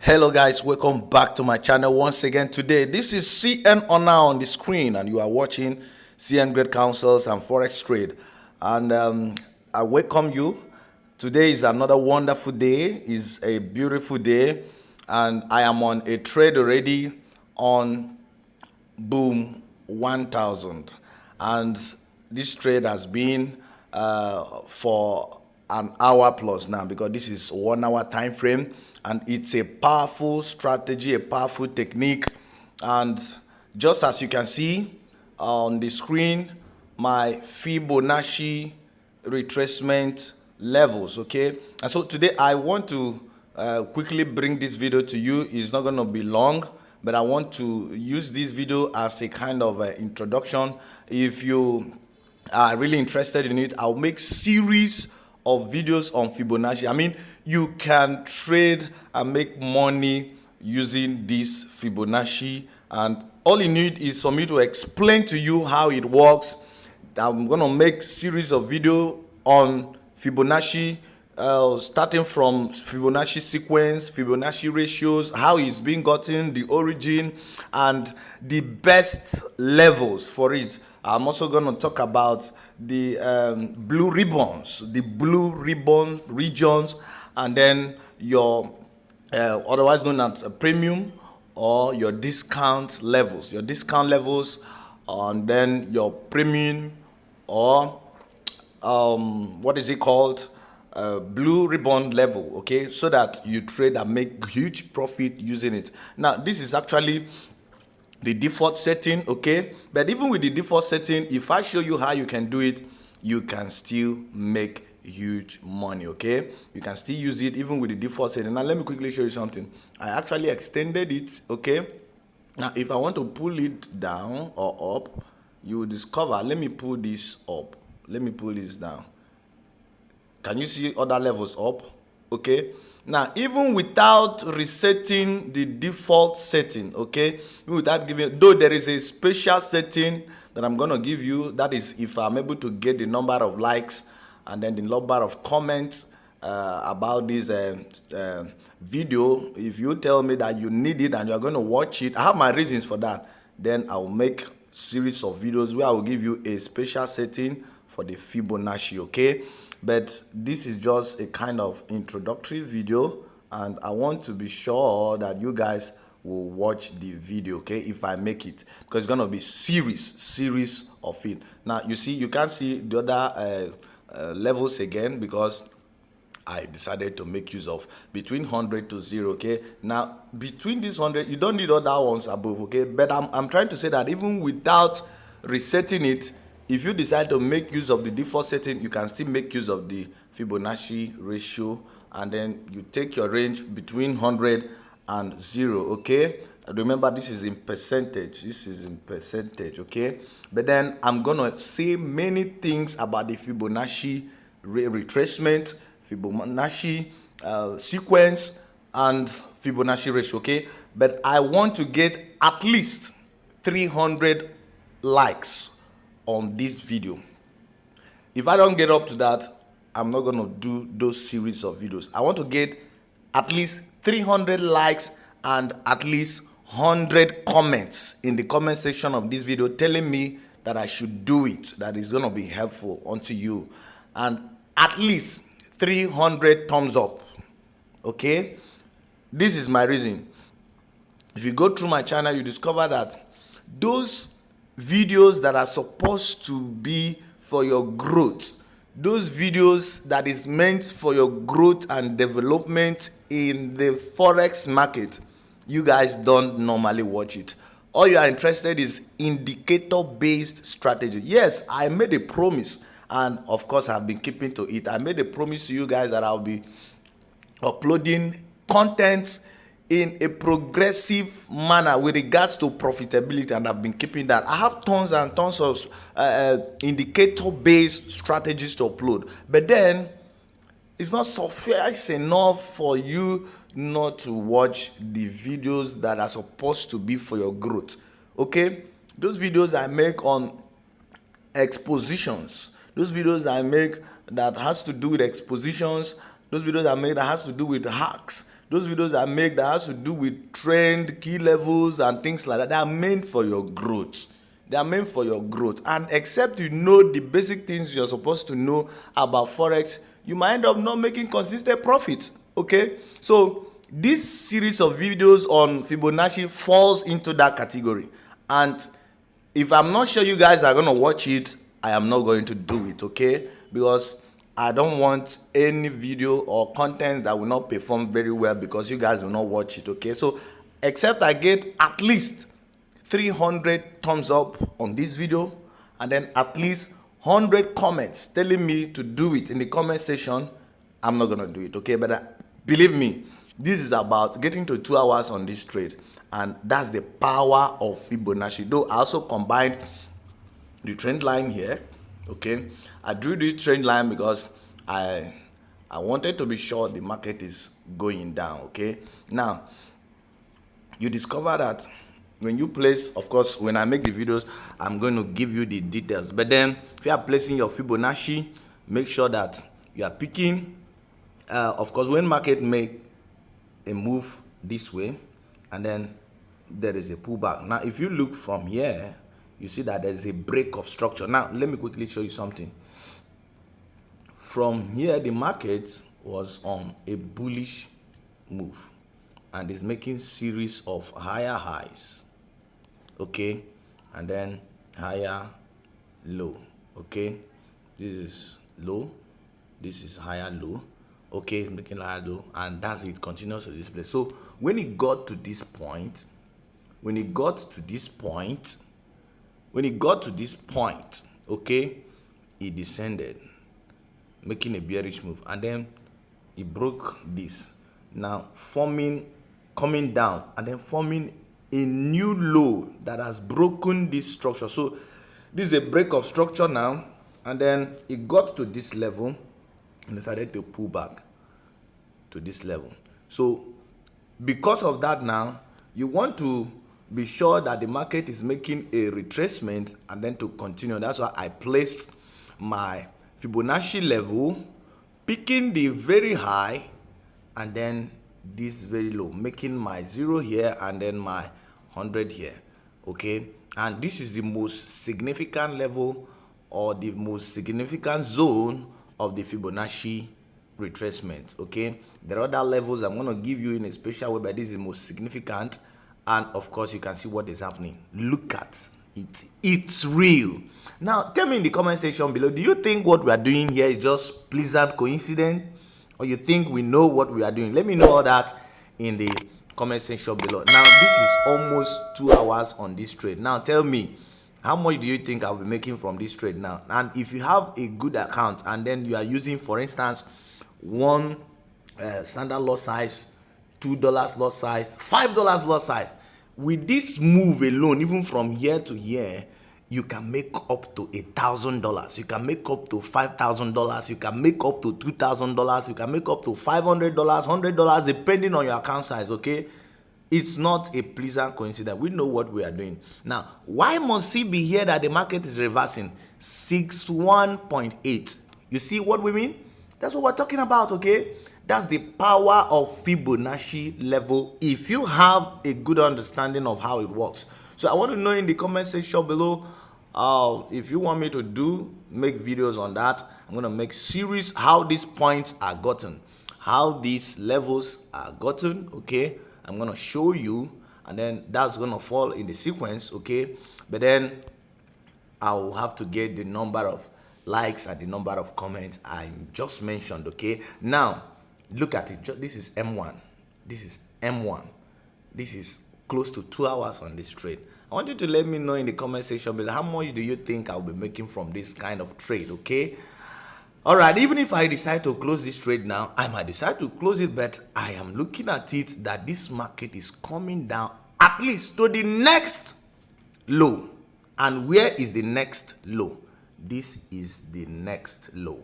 Hello guys, welcome back to my channel once again. Today this is CN Honor on the screen and you are watching CN Great Counsels and Forex Trade, and I welcome you. Today is another wonderful day, is a beautiful day, and I am on a trade already on Boom 1000, and this trade has been for an hour plus now, because this is 1 hour time frame, and it's a powerful strategy, a powerful technique. And just as you can see on the screen, my Fibonacci retracement levels. Okay, and so today I want to quickly bring this video to you. It's not going to be long, but I want to use this video as a kind of introduction. If you are really interested in it, I'll make series of videos on Fibonacci. I mean, you can trade and make money using this Fibonacci, and all you need is for me to explain to you how it works. I'm going to make series of video on Fibonacci, starting from Fibonacci sequence, Fibonacci ratios, how it's being gotten, the origin, and the best levels for it. I'm also going to talk about the blue ribbons, the blue ribbon regions, and then your otherwise known as a premium or your discount levels, and then your premium or what is it called, blue ribbon level. Okay, so that you trade and make huge profit using it. Now this is actually the default setting, okay, but even with the default setting, if I show you how you can do it, you can still make huge money. Okay, you can still use it even with the default setting. Now let me quickly show you something. I actually extended it. Okay, now if I want to pull it down or up, you will discover, let me pull this up, let me pull this down. Can you see other levels up? Okay, now even without resetting the default setting, okay, without giving, though there is a special setting that I'm going to give you, that is if I'm able to get the number of likes and then the number of comments about this video. If you tell me that you need it and you're going to watch it, I have my reasons for that, then I'll make series of videos where I will give you a special setting for the Fibonacci. Okay, but this is just a kind of introductory video, and I want to be sure that you guys will watch the video, okay, if I make it, because it's going to be series of it. Now you see, you can't see the other levels again because I decided to make use of between 100 to 0. Okay, now between these 100, you don't need other ones above. Okay, but I'm trying to say that even without resetting it, if you decide to make use of the default setting, you can still make use of the Fibonacci ratio, and then you take your range between 100 and 0. Okay, remember this is in percentage, okay, but then I'm gonna say many things about the Fibonacci retracement, Fibonacci sequence, and Fibonacci ratio. Okay, but I want to get at least 300 likes on this video. If I don't get up to that, I'm not gonna do those series of videos. I want to get at least 300 likes and at least 100 comments in the comment section of this video telling me that I should do it, that is going to be helpful unto you, and at least 300 thumbs up. Okay, this is my reason. If you go through my channel, you discover that those videos that are supposed to be for your growth, those videos that is meant for your growth and development in the Forex market, you guys don't normally watch it. All you are interested is indicator based strategy. Yes, I made a promise, and of course I've been keeping to it. I made a promise to you guys that I'll be uploading content in a progressive manner with regards to profitability, and I've been keeping that. I have tons and tons of indicator based strategies to upload, but then it's not suffice enough for you not to watch the videos that are supposed to be for your growth. Okay, those videos I make on expositions, those videos I make that has to do with expositions, those videos I made that has to do with hacks, Those videos I make that has to do with trend, key levels, and things like that, they are meant for your growth. They are meant for your growth. And except you know the basic things you're supposed to know about Forex, you might end up not making consistent profits. Okay? So this series of videos on Fibonacci falls into that category. And if I'm not sure you guys are going to watch it, I am not going to do it. Okay? Because I don't want any video or content that will not perform very well because you guys will not watch it. Okay? So except I get at least 300 thumbs up on this video and then at least 100 comments telling me to do it in the comment section, I'm not gonna do it. Okay, but believe me, this is about getting to 2 hours on this trade, and that's the power of Fibonacci. Though I also combined the trend line here. Okay, I drew this trend line because I wanted to be sure the market is going down. Okay, now you discover that when you place, of course, when I make the videos, I'm going to give you the details. But then, if you are placing your Fibonacci, make sure that you are picking. Of course, when market make a move this way, and then there is a pullback. Now, if you look from here, you see that there is a break of structure. Now, let me quickly show you something. From here, the market was on a bullish move, and is making series of higher highs. Okay, and then higher low. Okay, this is low, this is higher low. Okay, it's making higher low, and that's it, continues to this place. So when it got to this point, okay, it descended, making a bearish move, and then it broke this, now coming down, and then forming a new low that has broken this structure. So this is a break of structure now, and then it got to this level and decided to pull back to this level. So because of that, now you want to be sure that the market is making a retracement and then to continue. That's why I placed my Fibonacci level, picking the very high and then this very low, making my 0 here and then my 100 here. Okay, and this is the most significant level or the most significant zone of the Fibonacci retracement. Okay, there are other levels I'm going to give you in a special way, but this is the most significant. And of course, you can see what is happening. Look at it, it's real. Now tell me in the comment section below, do you think what we are doing here is just pleasant coincidence, or you think we know what we are doing? Let me know all that in the comment section below. Now this is almost 2 hours on this trade. Now tell me, how much do you think I'll be making from this trade now? And if you have a good account and then you are using, for instance, one standard lot size, $2 lot size, $5 lot size, with this move alone, even from here to here, you can make up to $1,000. You can make up to $5,000. You can make up to $2,000. You can make up to $500, $100, depending on your account size. Okay, it's not a pleasant coincidence. We know what we are doing. Now, why must it be here that the market is reversing? 61.8. You see what we mean? That's what we're talking about. Okay, that's the power of Fibonacci level, if you have a good understanding of how it works. So I want to know in the comment section below, if you want me to make videos on that. I'm going to make series how these points are gotten, how these levels are gotten. Okay, I'm going to show you, and then that's going to fall in the sequence. Okay, but then I'll have to get the number of likes and the number of comments I just mentioned. Okay, now look at it. This is M1, this is M1, this is close to 2 hours on this trade. I want you to let me know in the comment section below, how much do you think I'll be making from this kind of trade? Okay, all right, even if I decide to close this trade now, I might decide to close it, but I am looking at it that this market is coming down at least to the next low. And where is the next low? This is the next low.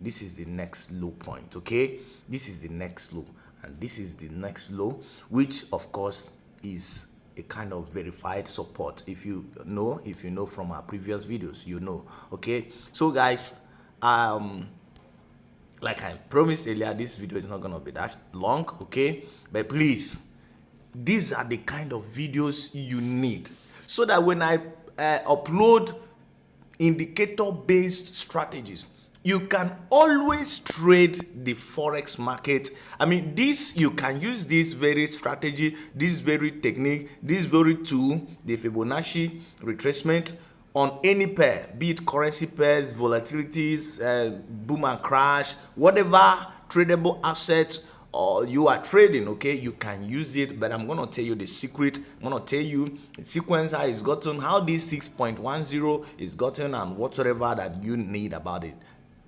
This is the next low point. Okay, this is the next low, and this is the next low, which of course is a kind of verified support. If you know from our previous videos, you know. Okay, so guys, like I promised earlier, this video is not gonna be that long, okay? But please, these are the kind of videos you need, so that when I upload indicator based strategies, you can always trade the forex market. I mean, this, you can use this very strategy, this very technique, this very tool, the Fibonacci retracement, on any pair, be it currency pairs, volatilities, boom and crash, whatever tradable assets or you are trading, okay, you can use it. But I'm going to tell you the secret. I'm going to tell you the sequence, how it's gotten, how this 6.10 is gotten, and whatsoever that you need about it.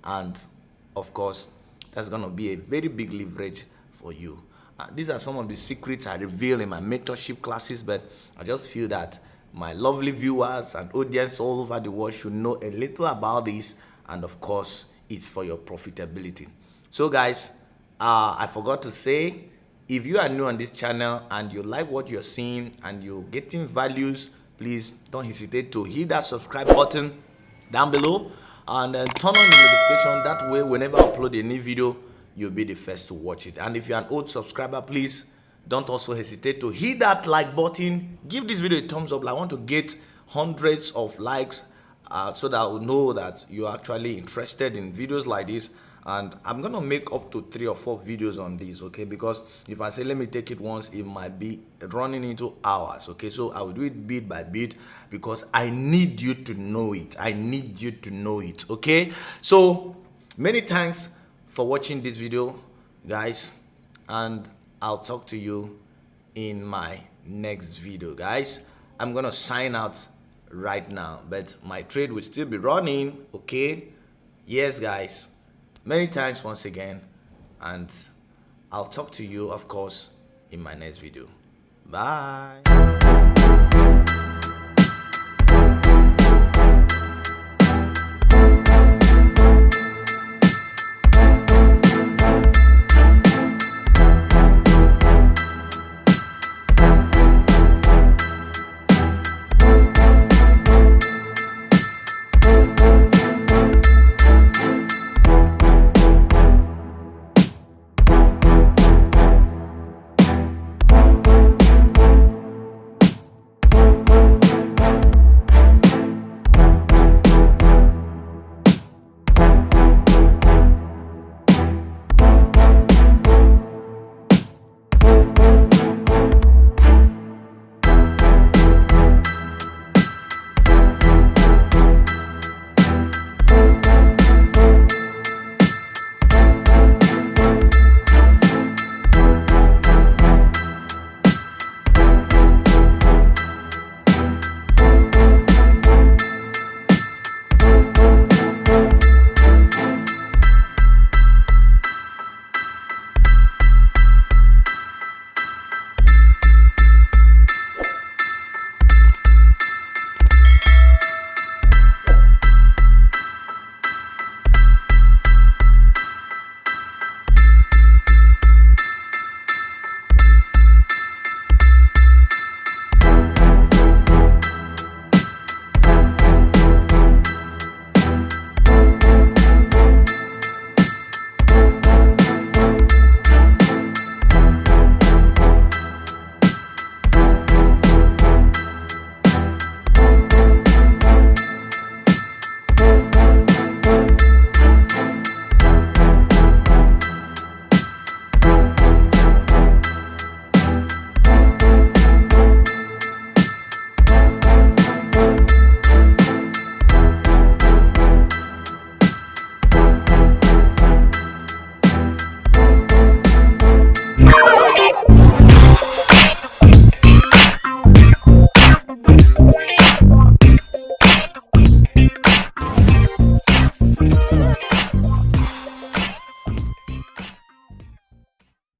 And of course, that's going to be a very big leverage for you. These are some of the secrets I reveal in my mentorship classes, but I just feel that my lovely viewers and audience all over the world should know a little about this, and of course, it's for your profitability. So guys, I forgot to say, if you are new on this channel and you like what you're seeing and you're getting values, please don't hesitate to hit that subscribe button down below, and then turn on the notification. That way, whenever I upload a new video, you'll be the first to watch it. And if you're an old subscriber, please don't also hesitate to hit that like button. Give this video a thumbs up. I want to get hundreds of likes so that I will know that you're actually interested in videos like this. And I'm gonna make up to 3 or 4 videos on this, okay? Because if I say let me take it once, it might be running into hours, okay? So I will do it bit by bit, because I need you to know it. I need you to know it, okay? So many thanks for watching this video, guys, and I'll talk to you in my next video, guys. I'm gonna sign out right now, but my trade will still be running, okay? Yes, guys. Many thanks once again, and I'll talk to you, of course, in my next video. Bye.